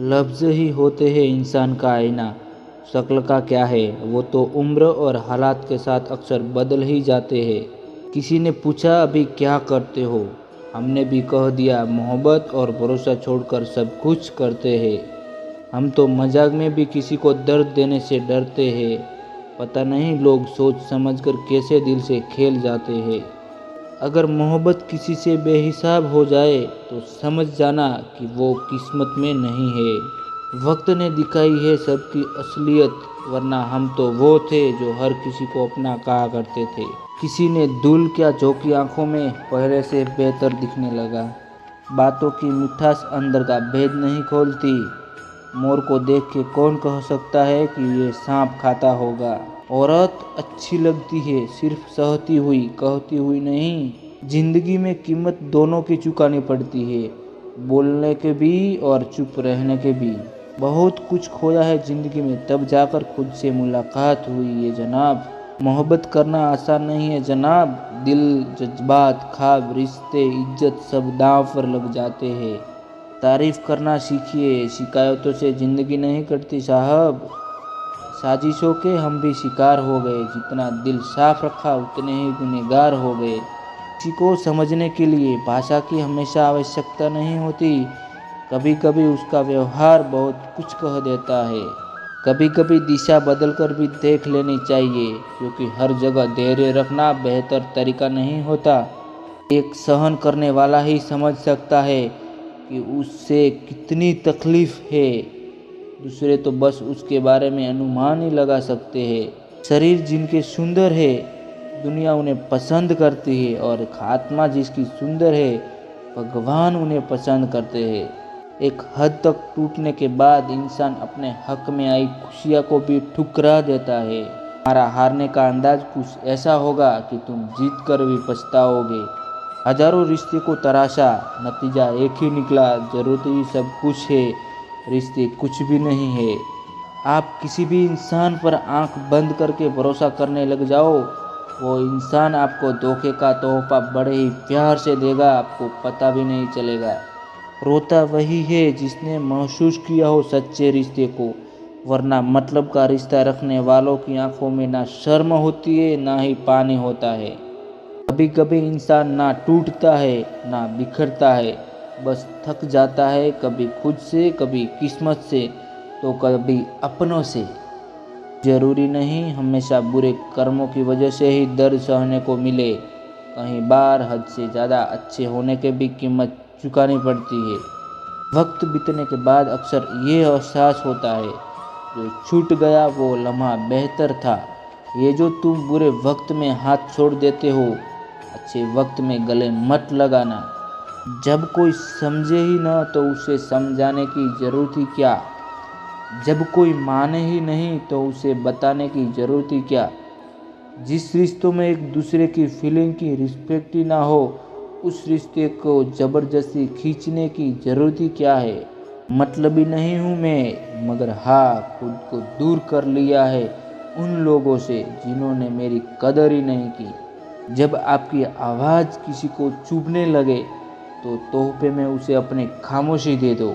लफ्ज़ ही होते हैं इंसान का आईना। शक्ल का क्या है, वो तो उम्र और हालात के साथ अक्सर बदल ही जाते हैं। किसी ने पूछा अभी क्या करते हो, हमने भी कह दिया मोहब्बत और भरोसा छोड़कर सब कुछ करते हैं। हम तो मजाक में भी किसी को दर्द देने से डरते हैं। पता नहीं लोग सोच समझकर कैसे दिल से खेल जाते हैं। अगर मोहब्बत किसी से बेहिसाब हो जाए तो समझ जाना कि वो किस्मत में नहीं है। वक्त ने दिखाई है सबकी असलियत, वरना हम तो वो थे जो हर किसी को अपना कहा करते थे। किसी ने धूल क्या झोंकी आंखों में पहले से बेहतर दिखने लगा। बातों की मिठास अंदर का भेद नहीं खोलती। मोर को देख के कौन कह सकता है कि ये सांप खाता होगा। औरत अच्छी लगती है सिर्फ सहती हुई कहती हुई नहीं। जिंदगी में कीमत दोनों की चुकानी पड़ती है, बोलने के भी और चुप रहने के भी। बहुत कुछ खोया है जिंदगी में, तब जाकर खुद से मुलाकात हुई है जनाब। मोहब्बत करना आसान नहीं है जनाब। दिल, जज्बात, ख्वाब, रिश्ते, इज्जत सब दांव पर लग जाते हैं। तारीफ करना सीखिए, शिकायतों से ज़िंदगी नहीं कटती साहब। साजिशों के हम भी शिकार हो गए, जितना दिल साफ रखा उतने ही गुनहगार हो गए। किसी को समझने के लिए भाषा की हमेशा आवश्यकता नहीं होती। कभी कभी उसका व्यवहार बहुत कुछ कह देता है। कभी कभी दिशा बदल कर भी देख लेनी चाहिए, क्योंकि हर जगह धैर्य रखना बेहतर तरीका नहीं होता। एक सहन करने वाला ही समझ सकता है कि उससे कितनी तकलीफ है। दूसरे तो बस उसके बारे में अनुमान ही लगा सकते हैं। शरीर जिनके सुंदर है दुनिया उन्हें पसंद करती है, और आत्मा जिसकी सुंदर है भगवान उन्हें पसंद करते हैं। एक हद तक टूटने के बाद इंसान अपने हक में आई खुशियाँ को भी ठुकरा देता है। हमारा हारने का अंदाज कुछ ऐसा होगा कि तुम जीत कर भी पछताओगे। हजारों रिश्ते को तराशा, नतीजा एक ही निकला। जरूरत ही सब कुछ है, रिश्ते कुछ भी नहीं है। आप किसी भी इंसान पर आंख बंद करके भरोसा करने लग जाओ, वो इंसान आपको धोखे का तोहफा बड़े ही प्यार से देगा, आपको पता भी नहीं चलेगा। रोता वही है जिसने महसूस किया हो सच्चे रिश्ते को, वरना मतलब का रिश्ता रखने वालों की आंखों में ना शर्म होती है ना ही पानी होता है। कभी कभी इंसान ना टूटता है ना बिखरता है, बस थक जाता है, कभी खुद से, कभी किस्मत से, तो कभी अपनों से। जरूरी नहीं हमेशा बुरे कर्मों की वजह से ही दर्द सहने को मिले। कहीं बार हद से ज़्यादा अच्छे होने के भी कीमत चुकानी पड़ती है। वक्त बीतने के बाद अक्सर ये एहसास होता है, जो छूट गया वो लम्हा बेहतर था। ये जो तुम बुरे वक्त में हाथ छोड़ देते हो, अच्छे वक्त में गले मत लगाना। जब कोई समझे ही न तो उसे समझाने की ज़रूरत ही क्या। जब कोई माने ही नहीं तो उसे बताने की ज़रूरत ही क्या। जिस रिश्तों में एक दूसरे की फीलिंग की रिस्पेक्ट ही ना हो, उस रिश्ते को ज़बरदस्ती खींचने की ज़रूरत ही क्या है। मतलबी नहीं हूँ मैं, मगर हाँ खुद को दूर कर लिया है उन लोगों से जिन्होंने मेरी कदर ही नहीं की। जब आपकी आवाज़ किसी को चुभने लगे तो तोहफे में उसे अपनी खामोशी दे दो।